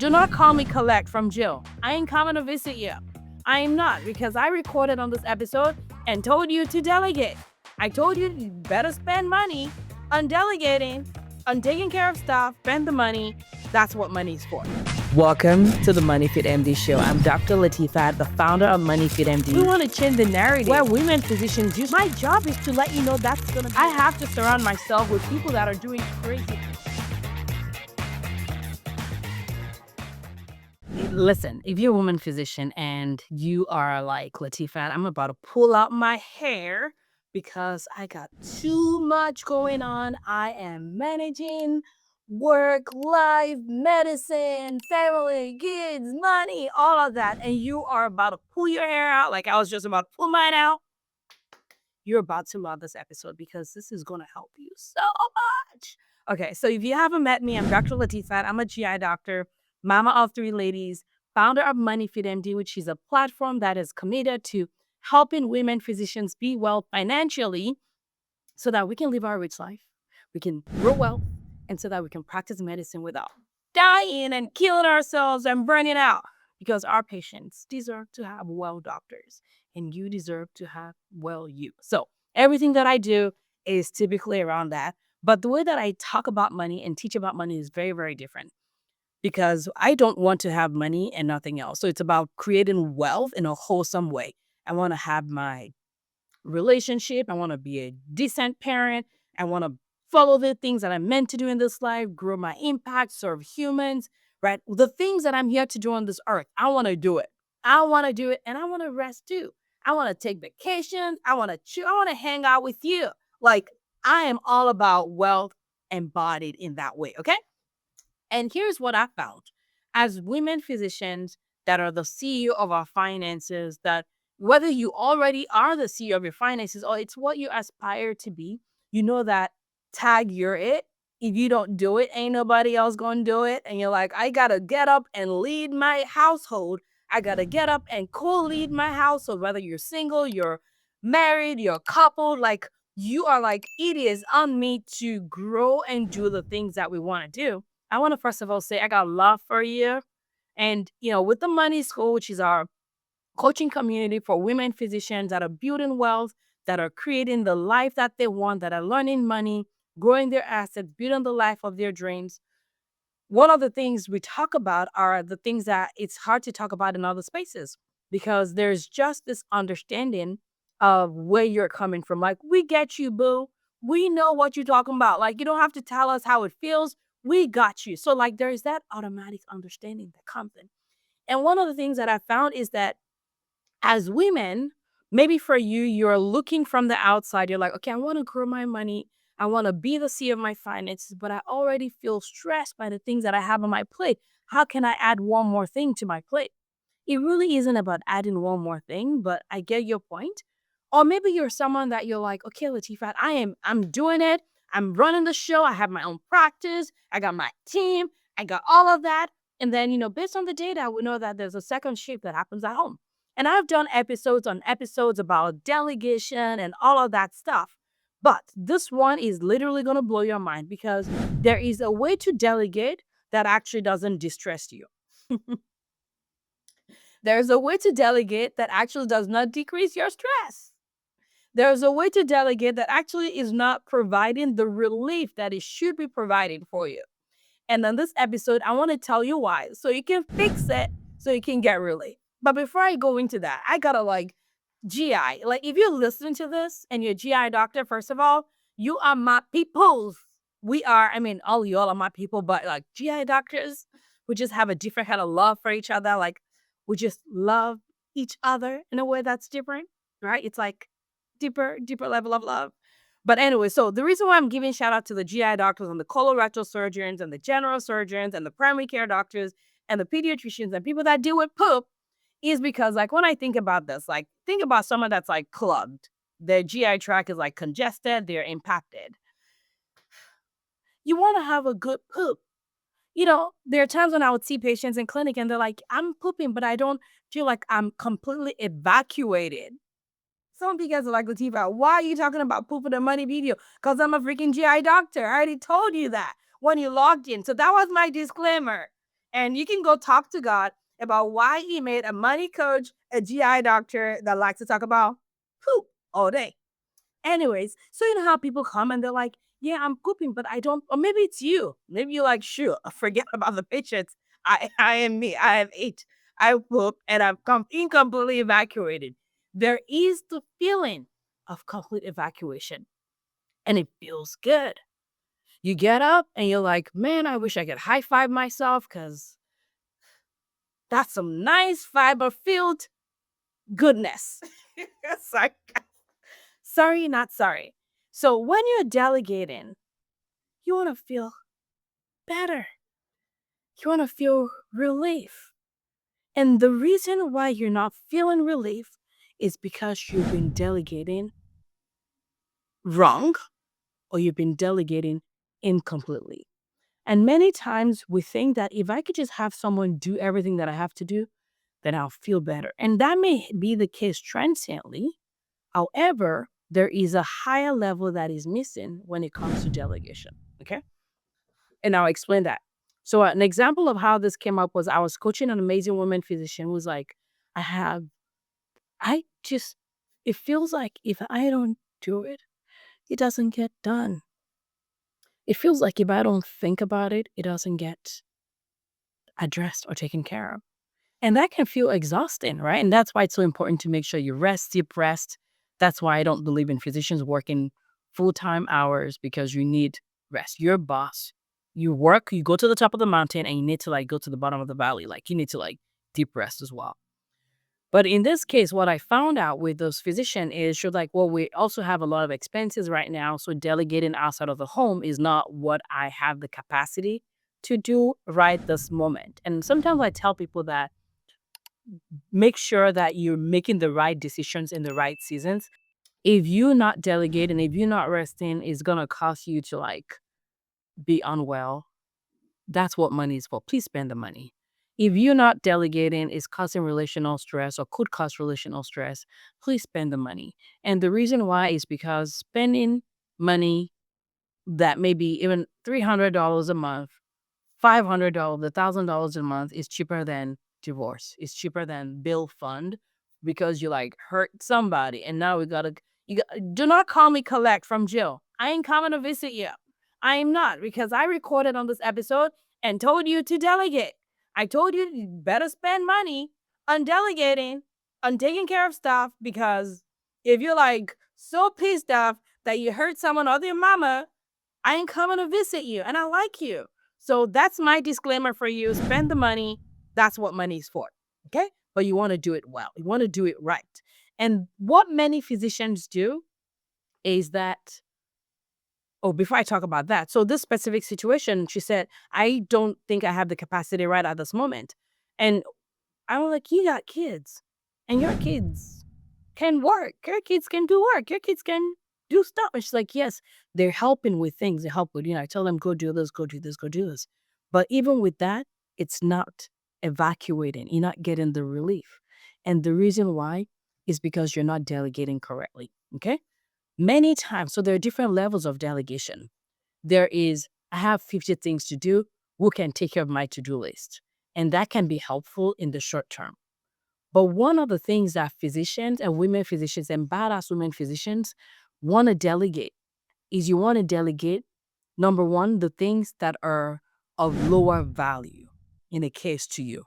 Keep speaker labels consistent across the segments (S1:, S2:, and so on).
S1: Do not call me collect from Jill. I ain't coming to visit you. I am not, because I recorded on this episode and told you to delegate. I told you better spend money on delegating, on taking care of stuff, spend the money. That's what money is for. Welcome to the Money Fit MD show. I'm Dr. Latifat, the founder of Money Fit MD. We want to change the narrative where women physicians use. My job is to let you know that's going to be. I have to surround myself with people that are doing crazy things. Listen, if you're a woman physician and you are like, Latifat, I'm about to pull out my hair because I got too much going on. I am managing work, life, medicine, family, kids, money, all of that. And you are about to pull your hair out like I was just about to pull mine out. You're about to love this episode because this is going to help you so much. Okay, so if you haven't met me, I'm Dr. Latifat. I'm a GI doctor, mama of 3 ladies, founder of Money Fit MD, which is a platform that is committed to helping women physicians be well financially so that we can live our rich life, we can grow well, and so that we can practice medicine without dying and killing ourselves and burning out. Because our patients deserve to have well doctors, and you deserve to have well you. So everything that I do is typically around that. But the way that I talk about money and teach about money is very, very different, because I don't want to have money and nothing else. So it's about creating wealth in a wholesome way. I want to have my relationship. I want to be a decent parent. I want to follow the things that I'm meant to do in this life, grow my impact, serve humans, right? The things that I'm here to do on this earth, I want to do it. I want to do it, and I want to rest too. I want to take vacations. I want to chill. I want to hang out with you. Like, I am all about wealth embodied in that way, okay? And here's what I found. As women physicians that are the CEO of our finances, that whether you already are the CEO of your finances or it's what you aspire to be, you know that tag you're it. If you don't do it, ain't nobody else gonna do it. And you're like, I gotta get up and lead my household. I gotta get up and co-lead my household, whether you're single, you're married, you're coupled, like you are like, it is on me to grow and do the things that we want to do. I want to first of all say I got love for you. And, with the Money School, which is our coaching community for women physicians that are building wealth, that are creating the life that they want, that are learning money, growing their assets, building the life of their dreams. One of the things we talk about are the things that it's hard to talk about in other spaces, because there's just this understanding of where you're coming from. Like, we get you, boo. We know what you're talking about. Like, you don't have to tell us how it feels. We got you. So, like, there's that automatic understanding that comes in. And one of the things that I found is that as women, maybe for you, you're looking from the outside. You're like, okay, I want to grow my money. I want to be the CEO of my finances, but I already feel stressed by the things that I have on my plate. How can I add one more thing to my plate? It really isn't about adding one more thing, but I get your point. Or maybe you're someone that you're like, okay, Latifat, I'm doing it. I'm running the show. I have my own practice. I got my team. I got all of that. And then, based on the data, we know that there's a second shift that happens at home. And I've done episodes on episodes about delegation and all of that stuff. But this one is literally going to blow your mind, because there is a way to delegate that actually doesn't distress you. There's a way to delegate that actually does not decrease your stress. There's a way to delegate that actually is not providing the relief that it should be providing for you. And in this episode, I want to tell you why, so you can fix it, so you can get relief. But before I go into that, I gotta GI. Like, if you're listening to this and you're a GI doctor, first of all, you are my peoples. All y'all are my people, but like GI doctors, we just have a different kind of love for each other. Like, we just love each other in a way that's different, right? It's like deeper level of love. But anyway, so the reason why I'm giving shout out to the GI doctors and the colorectal surgeons and the general surgeons and the primary care doctors and the pediatricians and people that deal with poop is because, like, when I think about this, like, think about someone that's like clogged. Their GI tract is like congested, they're impacted. You want to have a good poop. There are times when I would see patients in clinic and they're like, I'm pooping, but I don't feel like I'm completely evacuated. Some of you guys are like, Latifah, why are you talking about pooping a money video? Because I'm a freaking GI doctor. I already told you that when you logged in. So that was my disclaimer. And you can go talk to God about why he made a money coach, a GI doctor that likes to talk about poop all day. Anyways, so you know how people come and they're like, yeah, I'm pooping, but I don't, or maybe it's you. Maybe you're like, sure, forget about the patients. I am me. I have eight. I poop and I'm incompletely evacuated. There is the feeling of complete evacuation and it feels good. You get up and you're like, man, I wish I could high five myself because that's some nice fiber filled goodness. Sorry. Sorry, not sorry. So when you're delegating, you want to feel better. You want to feel relief. And the reason why you're not feeling relief is because you've been delegating wrong or you've been delegating incompletely. And many times we think that if I could just have someone do everything that I have to do, then I'll feel better. And that may be the case transiently. However, there is a higher level that is missing when it comes to delegation. Okay. And I'll explain that. So, an example of how this came up was I was coaching an amazing woman physician who was like, I have, I just, it feels like if I don't do it, it doesn't get done. It feels like if I don't think about it, it doesn't get addressed or taken care of. And that can feel exhausting, right? And that's why it's so important to make sure you rest, deep rest. That's why I don't believe in physicians working full-time hours because you need rest. You're a boss. You work, you go to the top of the mountain and you need to like go to the bottom of the valley. Like you need to like deep rest as well. But in this case, what I found out with those physician is she's like, well, we also have a lot of expenses right now. So delegating outside of the home is not what I have the capacity to do right this moment. And sometimes I tell people that make sure that you're making the right decisions in the right seasons. If you're not delegating, if you're not resting, it's gonna cause you to like be unwell. That's what money is for. Please spend the money. If you're not delegating, it's causing relational stress or could cause relational stress. Please spend the money. And the reason why is because spending money that may be even $300 a month, $500, $1,000 a month is cheaper than divorce. It's cheaper than bill fund because you like hurt somebody and now we gotta do not call me collect from jail. I ain't coming to visit you. I am not because I recorded on this episode and told you to delegate. I told you better spend money on delegating, on taking care of stuff because if you're like so pissed off that you hurt someone or your mama, I ain't coming to visit you and I like you. So that's my disclaimer for you. Spend the money. That's what money is for. Okay. But you want to do it well. You want to do it right. And what many physicians do is that, oh, before I talk about that, so this specific situation, she said, I don't think I have the capacity right at this moment. And I'm like, you got kids and your kids can work. Your kids can do work. Your kids can do stuff. And she's like, yes, they're helping with things. They help with, I tell them, go do this, go do this, go do this. But even with that, it's not evacuating. You're not getting the relief. And the reason why is because you're not delegating correctly. Okay. Many times, so there are different levels of delegation. There is, I have 50 things to do. Who can take care of my to do list? And that can be helpful in the short term. But one of the things that physicians and women physicians and badass women physicians want to delegate is you want to delegate, number one, the things that are of lower value in a case to you.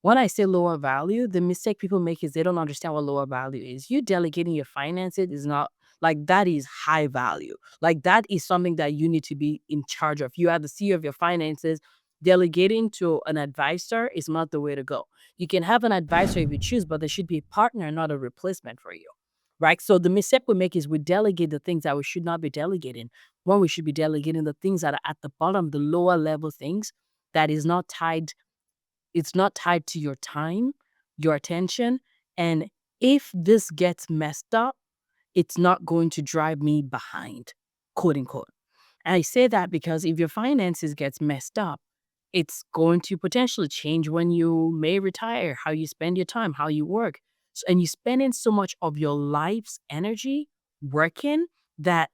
S1: When I say lower value, the mistake people make is they don't understand what lower value is. You delegating your finances is not like that is high value. Like that is something that you need to be in charge of. You are the CEO of your finances. Delegating to an advisor is not the way to go. You can have an advisor if you choose, but there should be a partner, not a replacement for you. Right. So the mistake we make is we delegate the things that we should not be delegating. When we should be delegating the things that are at the bottom, the lower level things that is not tied, it's not tied to your time, your attention. And if this gets messed up, it's not going to drive me behind, quote unquote. I say that because if your finances gets messed up, it's going to potentially change when you may retire, how you spend your time, how you work. And you're spending so much of your life's energy working that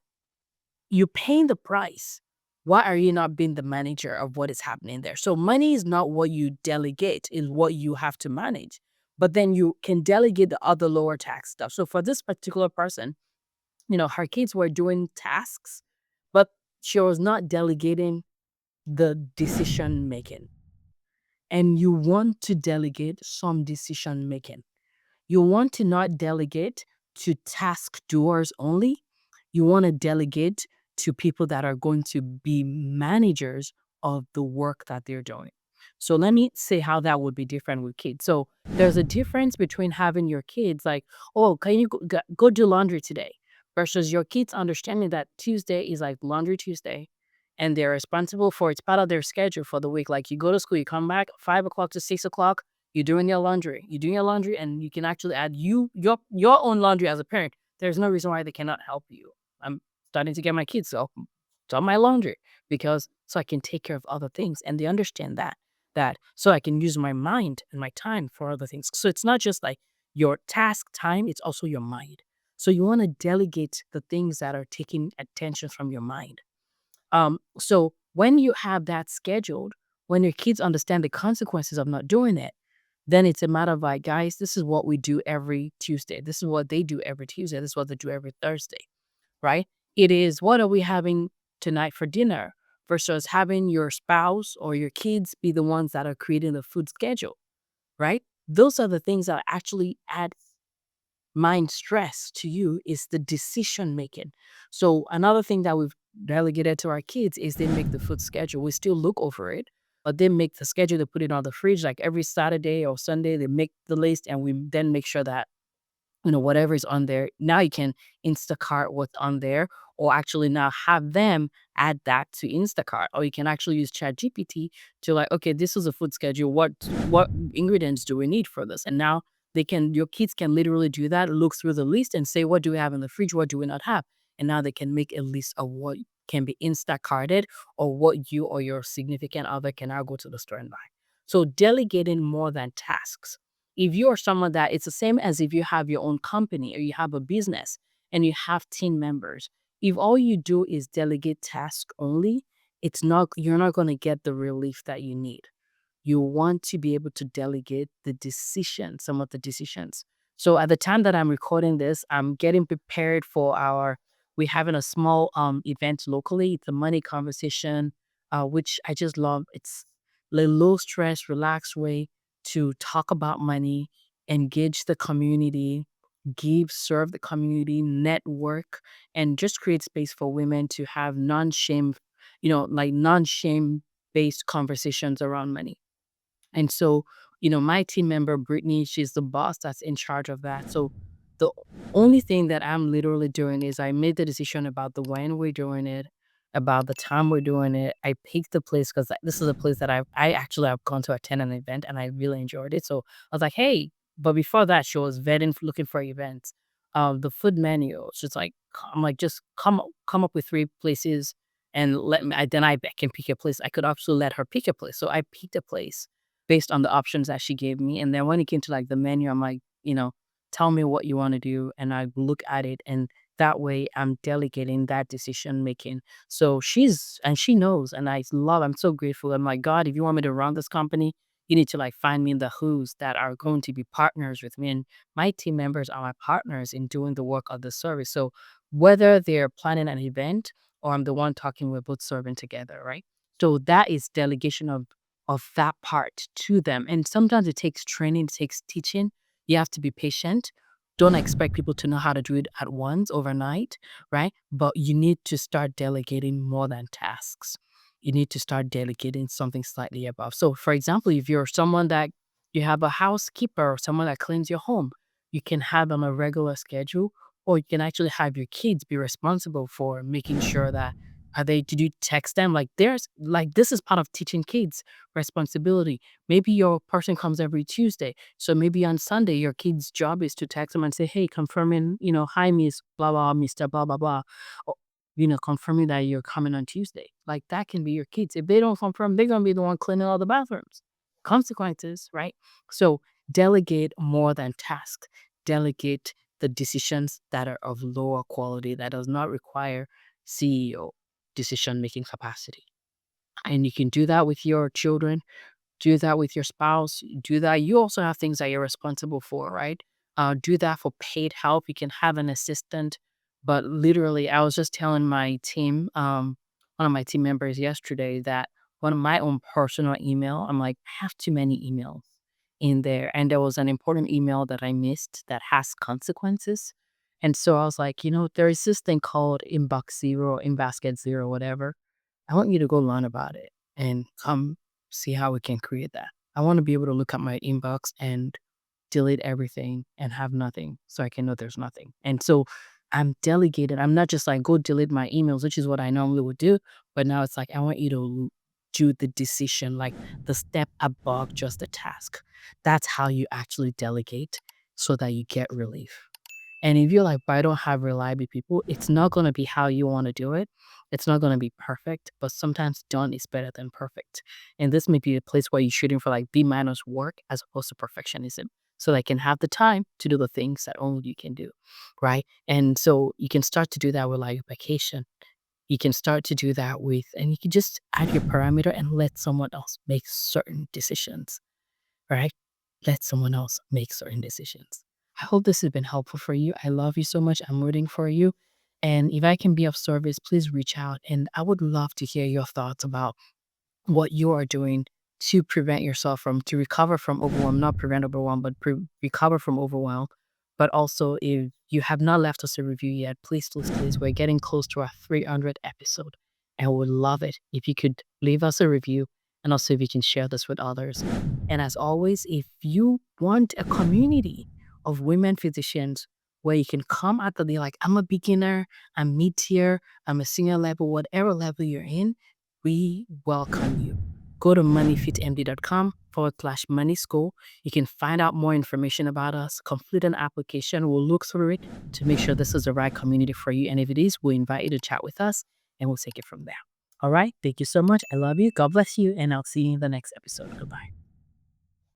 S1: you're paying the price Why are you not being the manager of what is happening there? So money is not what you delegate, is what you have to manage. But then you can delegate the other lower tax stuff. So for this particular person, her kids were doing tasks, but she was not delegating the decision making. And you want to delegate some decision making. You want to not delegate to task doers only. You want to delegate to people that are going to be managers of the work that they're doing. So let me say how that would be different with kids. So there's a difference between having your kids like, oh, can you go do laundry today? Versus your kids understanding that Tuesday is like laundry Tuesday and they're responsible for it's part of their schedule for the week. Like you go to school, you come back 5 o'clock to 6 o'clock, you're doing your laundry. You're doing your laundry, and you can actually add your own laundry as a parent. There's no reason why they cannot help you. I'm starting to get my kids to do my laundry because so I can take care of other things, and they understand that so I can use my mind and my time for other things. So it's not just like your task time; it's also your mind. So you want to delegate the things that are taking attention from your mind. So when you have that scheduled, when your kids understand the consequences of not doing it, then it's a matter of like, guys, this is what we do every Tuesday. This is what they do every Tuesday. This is what they do every Thursday, right? It is what are we having tonight for dinner versus having your spouse or your kids be the ones that are creating the food schedule, right? Those are the things that actually add mind stress to you is the decision making. So another thing that we've delegated to our kids is they make the food schedule. We still look over it, but they make the schedule, they put it on the fridge like every Saturday or Sunday, they make the list and we then make sure that whatever is on there. Now you can Instacart what's on there, or actually now have them add that to Instacart. Or you can actually use ChatGPT to like, okay, this is a food schedule. What ingredients do we need for this? And now your kids can literally do that, look through the list and say, what do we have in the fridge? What do we not have? And now they can make a list of what can be Instacarted or what you or your significant other can now go to the store and buy. So delegating more than tasks. If you are someone that it's the same as if you have your own company or you have a business and you have team members. If all you do is delegate tasks only, you're not going to get the relief that you need. You want to be able to delegate some of the decisions. So at the time that I'm recording this, I'm getting prepared for we're having a small event locally. It's a money conversation, which I just love. It's a low stress, relaxed way to talk about money, engage the community, serve the community, network, and just create space for women to have non-shame based conversations around money. And so, my team member, Brittany, she's the boss that's in charge of that. So the only thing that I'm literally doing is I made the decision about the when we're doing it, about the time we're doing it. I picked the place because this is a place that I actually have gone to attend an event and I really enjoyed it. So I was like, hey, but before that, she was vetting, looking for events. The food menu. She's like, I'm like, just come up with 3 places and let me. Then I can pick a place. I could also let her pick a place. So I picked a place based on the options that she gave me. And then when it came to like the menu, I'm like, tell me what you want to do. And I look at it. And that way I'm delegating that decision making. So she knows. And I'm so grateful. I'm like, God, if you want me to run this company, you need to like find me the who's that are going to be partners with me. And my team members are my partners in doing the work of the service. So whether they're planning an event or I'm the one talking, we're both serving together, right? So that is delegation of that part to them. And sometimes it takes training, it takes teaching. You have to be patient. Don't expect people to know how to do it at once overnight, right? But you need to start delegating more than tasks. You need to start delegating something slightly above. So, for example, if you're someone that you have a housekeeper or someone that cleans your home, you can have on a regular schedule, or you can actually have your kids be responsible for making sure that did you text them? Like, this is part of teaching kids responsibility. Maybe your person comes every Tuesday. So maybe on Sunday, your kid's job is to text them and say, hey, confirming, hi, Miss blah, blah, Mr. blah, blah, blah. Or, confirming that you're coming on Tuesday. Like that can be your kids. If they don't confirm, they're going to be the one cleaning all the bathrooms. Consequences, right? So delegate more than task. Delegate the decisions that are of lower quality that does not require CEO. decision making capacity. And you can do that with your children, do that with your spouse, do that. You also have things that you're responsible for, right? Do that for paid help. You can have an assistant, but literally, I was just telling my team, one of my team members yesterday that one of my own personal email, I'm like, I have too many emails in there. And there was an important email that I missed that has consequences. And so I was like, there is this thing called inbox zero, in basket zero, whatever. I want you to go learn about it and come see how we can create that. I want to be able to look at my inbox and delete everything and have nothing so I can know there's nothing. And so I'm delegated. I'm not just like go delete my emails, which is what I normally would do. But now it's like I want you to do the decision, like the step above just the task. That's how you actually delegate so that you get relief. And if you're like, but I don't have reliable people, it's not going to be how you want to do it. It's not going to be perfect, but sometimes done is better than perfect. And this may be a place where you're shooting for like B minus work as opposed to perfectionism. So they can have the time to do the things that only you can do. Right. And so you can start to do that with like vacation. You can start to do that with, and you can just add your parameter and let someone else make certain decisions, right? Let someone else make certain decisions. I hope this has been helpful for you. I love you so much. I'm rooting for you. And if I can be of service, please reach out. And I would love to hear your thoughts about what you are doing to prevent yourself from to recover from overwhelm, not prevent overwhelm, but recover from overwhelm. But also, if you have not left us a review yet, please, please, please, we're getting close to our 300 episode. And we would love it if you could leave us a review and also if you can share this with others. And as always, if you want a community of women physicians where you can come out the day like, I'm a beginner, I'm mid tier, I'm a senior level, whatever level you're in, we welcome you. Go to moneyfitmd.com/money school. You can find out more information about us, complete an application. We'll look through it to make sure this is the right community for you. And if it is, we'll invite you to chat with us and we'll take it from there. All right. Thank you so much. I love you. God bless you. And I'll see you in the next episode. Goodbye.